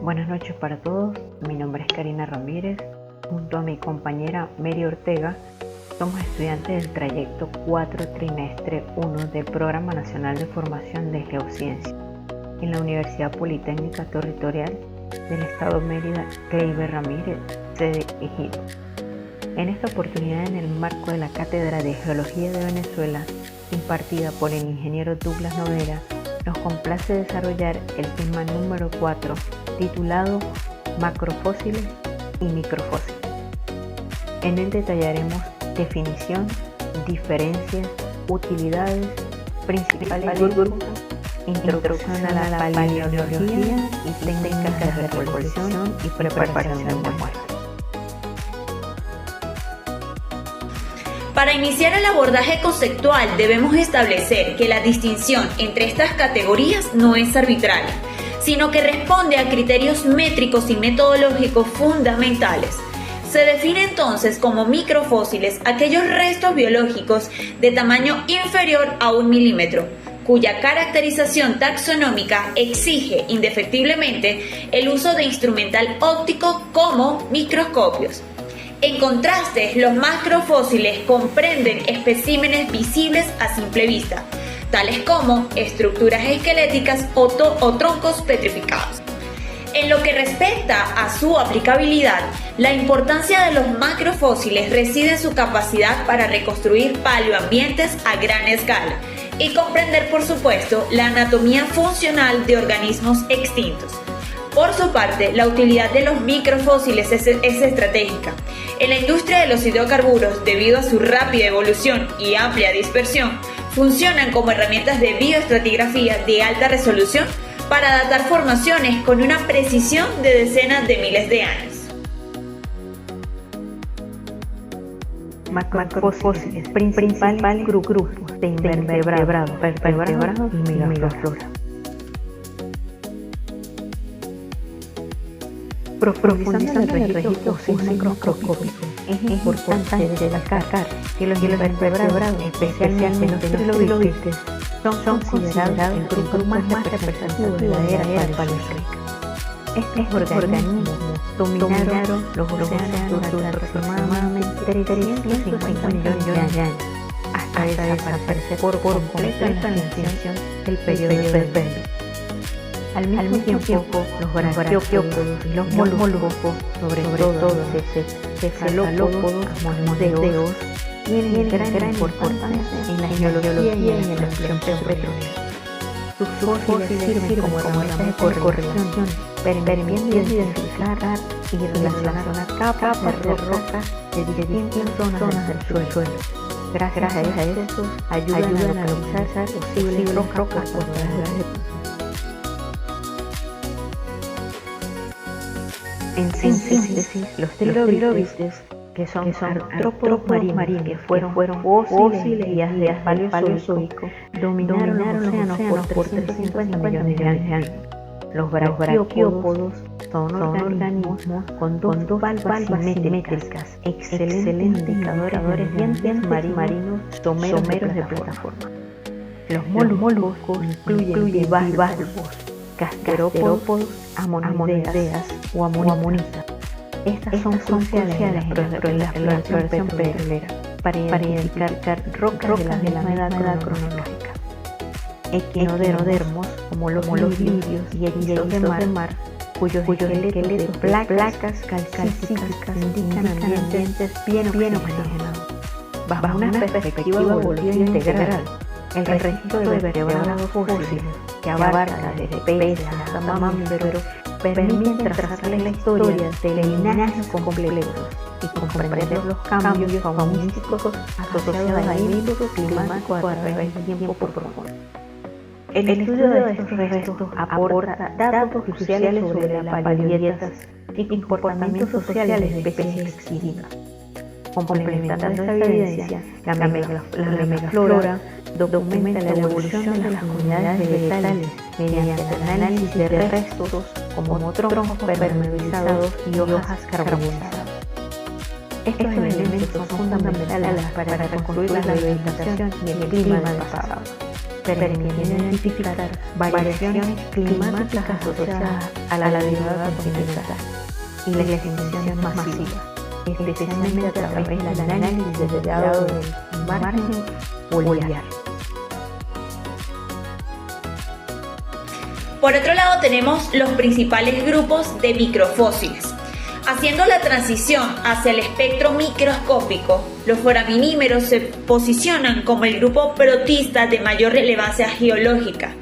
Buenas noches para todos, mi nombre es Karina Ramírez, junto a mi compañera Mary Ortega, somos estudiantes del trayecto 4 trimestre 1 del Programa Nacional de Formación de Geociencia en la Universidad Politécnica Territorial del Estado Mérida Kleiber Ramírez, sede Ejido. En esta oportunidad, en el marco de la Cátedra de Geología de Venezuela, impartida por el ingeniero Douglas Noguera, nos complace desarrollar el tema número 4, titulado Macrofósiles y Microfósiles. En él detallaremos definición, diferencias, utilidades, principales grupos, introducción a la paleontología y técnicas de recolección y preparación de muestras. Para iniciar el abordaje conceptual debemos establecer que la distinción entre estas categorías no es arbitraria, sino que responde a criterios métricos y metodológicos fundamentales. Se define entonces como microfósiles aquellos restos biológicos de tamaño inferior a 1 milímetro, cuya caracterización taxonómica exige indefectiblemente el uso de instrumental óptico como microscopios. En contraste, los macrofósiles comprenden especímenes visibles a simple vista, tales como estructuras esqueléticas o troncos petrificados. En lo que respecta a su aplicabilidad, la importancia de los macrofósiles reside en su capacidad para reconstruir paleoambientes a gran escala y comprender, por supuesto, la anatomía funcional de organismos extintos. Por su parte, la utilidad de los microfósiles es estratégica. En la industria de los hidrocarburos, debido a su rápida evolución y amplia dispersión, funcionan como herramientas de bioestratigrafía de alta resolución para datar formaciones con una precisión de decenas de miles de años. Macrofósiles, principales grupos de invertebrados, vertebrados y megaflora. Profundizando en el registro microscópico, es importante destacar que los invertebrados, especialmente los trilobites, son considerados el grupo más representativo de la era paleozoica. Estos organismos dominaron los océanos durante aproximadamente 350 millones de años, hasta desaparecer por completo en la extinción del periodo Permiano. Al mismo tiempo, los braquiópodos y los moluscos, sobre todo cefalópodos, monodeos, tienen gran importancia en la geología y en la exploración petrolera. Sus fósiles sirven como herramientas de correlación, permitiendo identificar y relacionar capas de rocas de distintas zonas del suelo. Gracias a estos, ayudan a localizar posibles rocas portadoras. En síntesis, los trilobites, que son artrópodos marinos que fueron fósiles días del Paleozoico, dominaron los océanos por 350 millones de años. Los braquiópodos son organismos con dos valvas simétricas, excelentes indicadores de dientes marinos someros de plataforma. Los moluscos incluyen bivalvos, gasterópodos, amonideas o amonitas. Estas son cruciales en la exploración petrolera para identificar rocas de la misma edad cronológica. Equinodermos, como los lirios y erizos de mar, cuyos esqueletos de placas calcíficas indican ambientes bien oxigenados. Bajo una perspectiva evolutiva integral, el registro de vertebrados fósiles, que abarca desde peces hasta mamíferos, permite trazar la historia de linajes complejos y comprender los cambios faunísticos asociados a eventos climáticos a través del tiempo profundo. El estudio de estos restos aporta datos cruciales sobre las paleodietas y comportamientos sociales de especies extintas. Complementando esta evidencia, la megaflora documenta la evolución de las comunidades vegetales mediante el análisis de restos como troncos permeabilizados y hojas carbonizadas. Estos elementos son fundamentales para reconstruir la vegetación y el clima del pasado. permitiendo identificar variaciones climáticas asociadas a la deriva continental y la extinción masiva, especialmente a través del análisis del deterioro del margen foliar. Por otro lado tenemos los principales grupos de microfósiles. Haciendo la transición hacia el espectro microscópico, los foraminíferos se posicionan como el grupo protista de mayor relevancia geológica,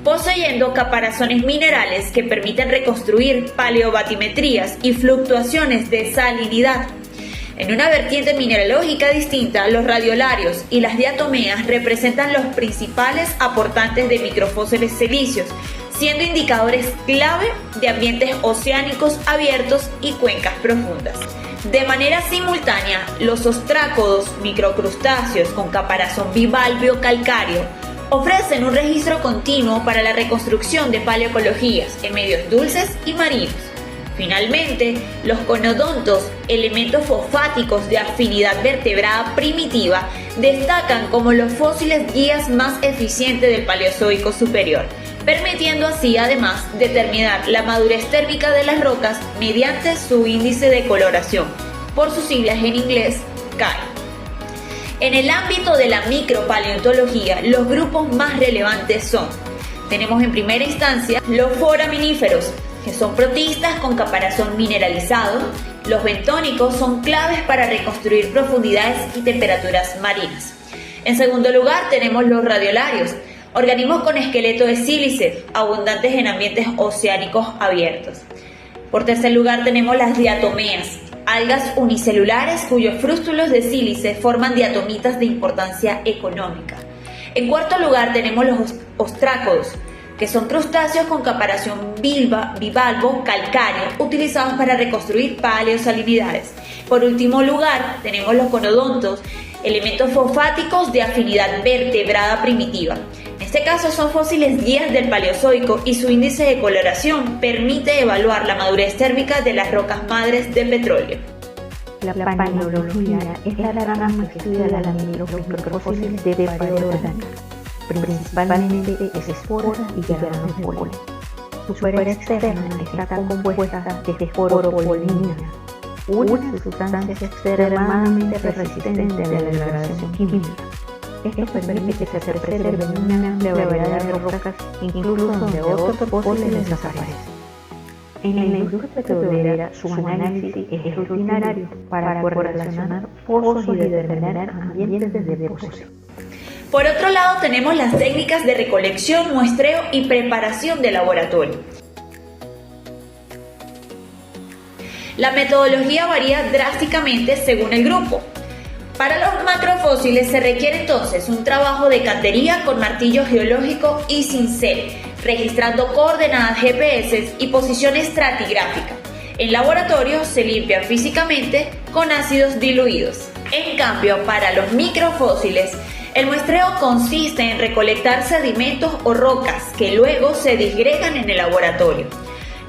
poseyendo caparazones minerales que permiten reconstruir paleobatimetrías y fluctuaciones de salinidad. En una vertiente mineralógica distinta, los radiolarios y las diatomeas representan los principales aportantes de microfósiles silíceos, siendo indicadores clave de ambientes oceánicos abiertos y cuencas profundas. De manera simultánea, los ostrácodos, microcrustáceos con caparazón bivalvio calcáreo, ofrecen un registro continuo para la reconstrucción de paleoecologías en medios dulces y marinos. Finalmente, los conodontos, elementos fosfáticos de afinidad vertebrada primitiva, destacan como los fósiles guías más eficientes del Paleozoico superior, permitiendo así además determinar la madurez térmica de las rocas mediante su índice de coloración, por sus siglas en inglés CAI. En el ámbito de la micropaleontología, los grupos más relevantes tenemos en primera instancia los foraminíferos, que son protistas con caparazón mineralizado. Los bentónicos son claves para reconstruir profundidades y temperaturas marinas. En segundo lugar tenemos los radiolarios, organismos con esqueleto de sílice, abundantes en ambientes oceánicos abiertos. Por tercer lugar tenemos las diatomeas, algas unicelulares cuyos frústulos de sílice forman diatomitas de importancia económica. En cuarto lugar tenemos los ostrácodos, que son crustáceos con caparación bivalvo calcáreo utilizados para reconstruir paleosalinidades. Por último lugar tenemos los conodontos, elementos fosfáticos de afinidad vertebrada primitiva. En este caso son fósiles guías del Paleozoico y su índice de coloración permite evaluar la madurez térmica de las rocas madres de petróleo. La paneología es la rama que estudia los microfósiles de pared orgánica, principalmente esporas y granos de polen. Su superficie externa está compuesta de esporopolimina, una sustancia extremadamente resistente a la degradación química. Esto permite que se preserve una amplia variedad de rocas, incluso donde otros fósiles desaparecen. En la industria petrolera, su análisis es rutinario para correlacionar pozos y determinar ambientes de depósito. Por otro lado tenemos las técnicas de recolección, muestreo y preparación de laboratorio. La metodología varía drásticamente según el grupo. Para los macrofósiles se requiere entonces un trabajo de cantería con martillo geológico y cincel, registrando coordenadas GPS y posición estratigráfica. En laboratorio se limpian físicamente con ácidos diluidos. En cambio, para los microfósiles, el muestreo consiste en recolectar sedimentos o rocas que luego se disgregan en el laboratorio.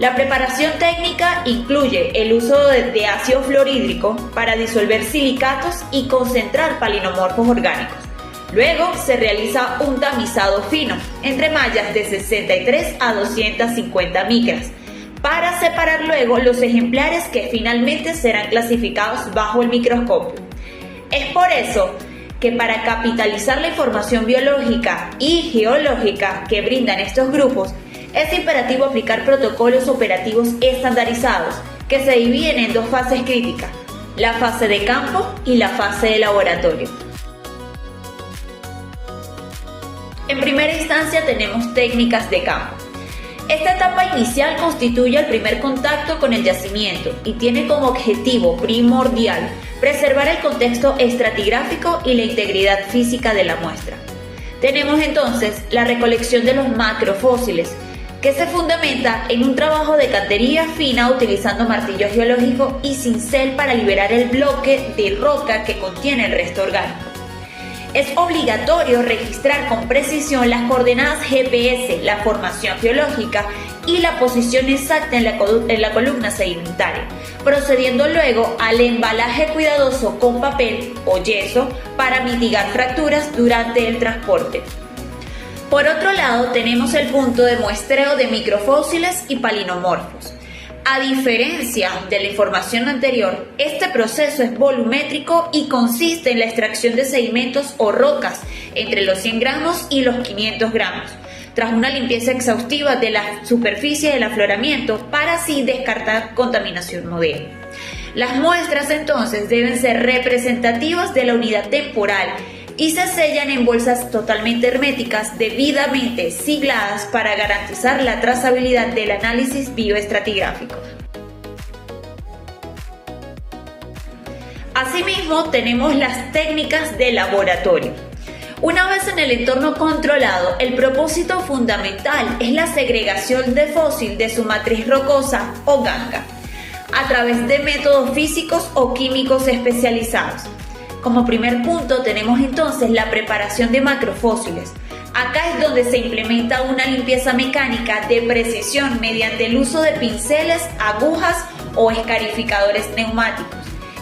La preparación técnica incluye el uso de ácido fluorhídrico para disolver silicatos y concentrar palinomorfos orgánicos. Luego se realiza un tamizado fino entre mallas de 63 a 250 micras para separar luego los ejemplares que finalmente serán clasificados bajo el microscopio. Es por eso que para capitalizar la información biológica y geológica que brindan estos grupos, es imperativo aplicar protocolos operativos estandarizados que se dividen en dos fases críticas, la fase de campo y la fase de laboratorio. En primera instancia tenemos técnicas de campo. Esta etapa inicial constituye el primer contacto con el yacimiento y tiene como objetivo primordial preservar el contexto estratigráfico y la integridad física de la muestra. Tenemos entonces la recolección de los macrofósiles, que se fundamenta en un trabajo de cantería fina utilizando martillo geológico y cincel para liberar el bloque de roca que contiene el resto orgánico. Es obligatorio registrar con precisión las coordenadas GPS, la formación geológica y la posición exacta en la columna sedimentaria, procediendo luego al embalaje cuidadoso con papel o yeso para mitigar fracturas durante el transporte. Por otro lado, tenemos el punto de muestreo de microfósiles y palinomorfos. A diferencia de la información anterior, este proceso es volumétrico y consiste en la extracción de sedimentos o rocas entre los 100 gramos y los 500 gramos, tras una limpieza exhaustiva de la superficie del afloramiento para así descartar contaminación moderna. Las muestras entonces deben ser representativas de la unidad temporal y se sellan en bolsas totalmente herméticas debidamente sigladas para garantizar la trazabilidad del análisis bioestratigráfico. Asimismo, tenemos las técnicas de laboratorio. Una vez en el entorno controlado, el propósito fundamental es la segregación de fósil de su matriz rocosa o ganga, a través de métodos físicos o químicos especializados. Como primer punto tenemos entonces la preparación de macrofósiles. Acá es donde se implementa una limpieza mecánica de precisión mediante el uso de pinceles, agujas o escarificadores neumáticos.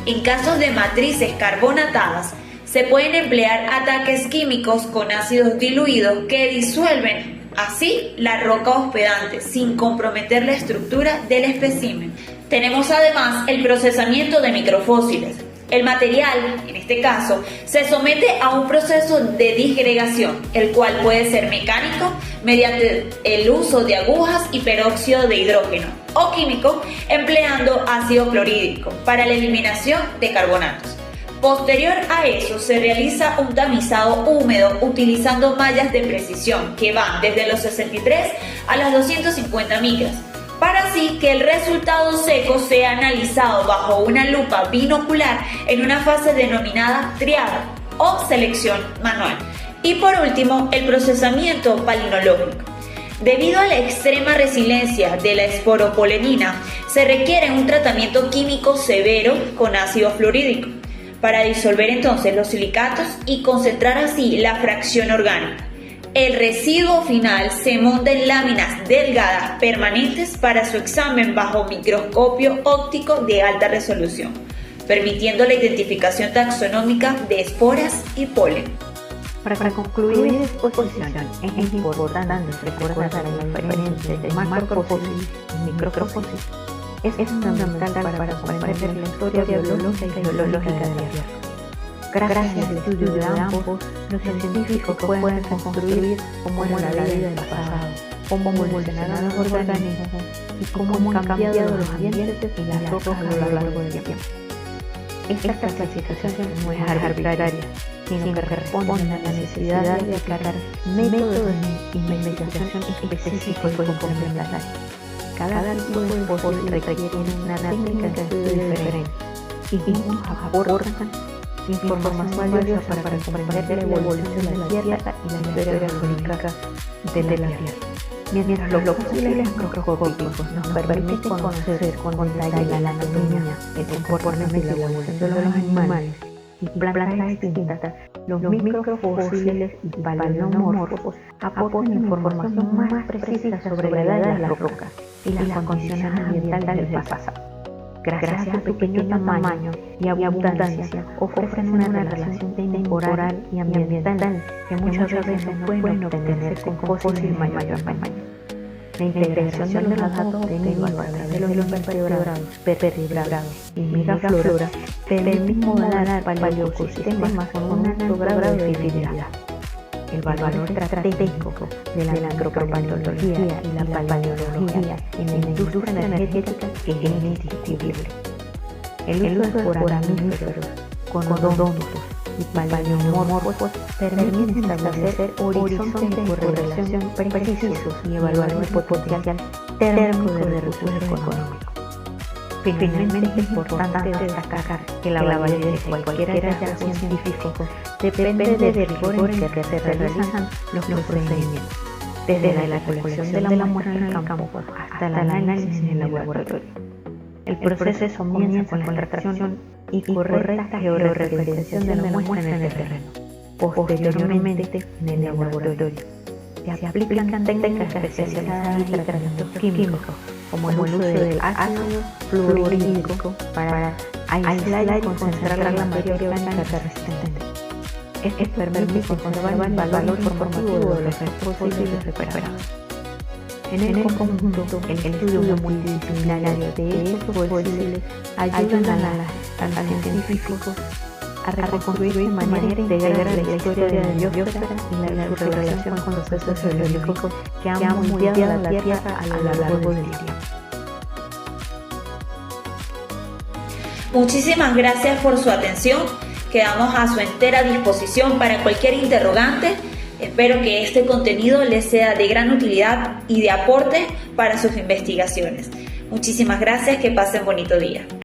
En casos de matrices carbonatadas, se pueden emplear ataques químicos con ácidos diluidos que disuelven así la roca hospedante sin comprometer la estructura del espécimen. Tenemos además el procesamiento de microfósiles. El material, en este caso, se somete a un proceso de disgregación, el cual puede ser mecánico mediante el uso de agujas y peróxido de hidrógeno, o químico empleando ácido clorhídrico para la eliminación de carbonatos. Posterior a eso se realiza un tamizado húmedo utilizando mallas de precisión que van desde los 63 a las 250 micras, para así que el resultado seco sea analizado bajo una lupa binocular en una fase denominada triada o selección manual. Y por último, el procesamiento palinológico. Debido a la extrema resiliencia de la esporopolenina, se requiere un tratamiento químico severo con ácido fluorhídrico para disolver entonces los silicatos y concentrar así la fracción orgánica. El residuo final se monta en láminas delgadas permanentes para su examen bajo microscopio óptico de alta resolución, permitiendo la identificación taxonómica de esporas y polen. Para concluir esta exposición, es importante recordar la diferencia entre macrofósil y microfósil. Es fundamental para comprender la historia biológica y geológica de la Tierra. Gracias al estudio de ambos, los científicos pueden reconstruir cómo era la vida del pasado, cómo evolucionaron los organismos y cómo han cambiado los ambientes y las rocas a lo largo del tiempo. Esta clasificación no es arbitraria, sino que responde a la necesidad de aplicar métodos de investigación específicos y complementarios. Cada tipo de fósil requiere una técnica de estudio diferente y juntos aportan información valiosa para comprender la evolución de la Tierra y la historia geológica de la Tierra. Mientras los fósiles macroscópicos nos permiten conocer con detalle la anatomía, el comportamiento y la evolución de los animales y plantas distintas, los microfósiles y paleomorfos aportan información más precisa sobre la edad de las rocas y las condiciones ambientales del pasado. Gracias a su pequeño tamaño y abundancia, ofrecen una relación temporal y ambiental que muchas veces no pueden obtenerse con fósiles de mayor tamaño. La integración de los datos obtenidos a través de los invertebrados, vertebrados y megaflora permite modelar paleoecosistemas con un alto grado de fidelidad. El valor estratégico de la micropaleología y la paleología en la industria energética es indiscutible. El uso de foramíferos, conodontos y paleomorfos permiten establecer horizontes de correlación precisos y evaluar el potencial térmico de recursos económicos. Finalmente, es importante destacar que la validez de cualquier hallazgo científico depende del rigor en que se realizan los procedimientos, desde la recolección de la muestra en el campo hasta el análisis en el laboratorio. El proceso comienza con la extracción y correcta georreferenciación de la muestra en el terreno. Posteriormente, en el laboratorio, se aplican técnicas especializadas y tratamientos químicos, como el uso del ácido fluorhídrico para aislar y concentrar la materia orgánica resistente. Esto permite conservar el valor informativo de los restos fósiles recuperados. En el conjunto, el estudio multidisciplinario de estos fósiles ayudan a los científicos a reconstruir de manera integral la historia de la biosfera y su relación con los procesos geológicos que han moldeado la Tierra a lo largo del tiempo. Muchísimas gracias por su atención. Quedamos a su entera disposición para cualquier interrogante. Espero que este contenido les sea de gran utilidad y de aporte para sus investigaciones. Muchísimas gracias, que pasen bonito día.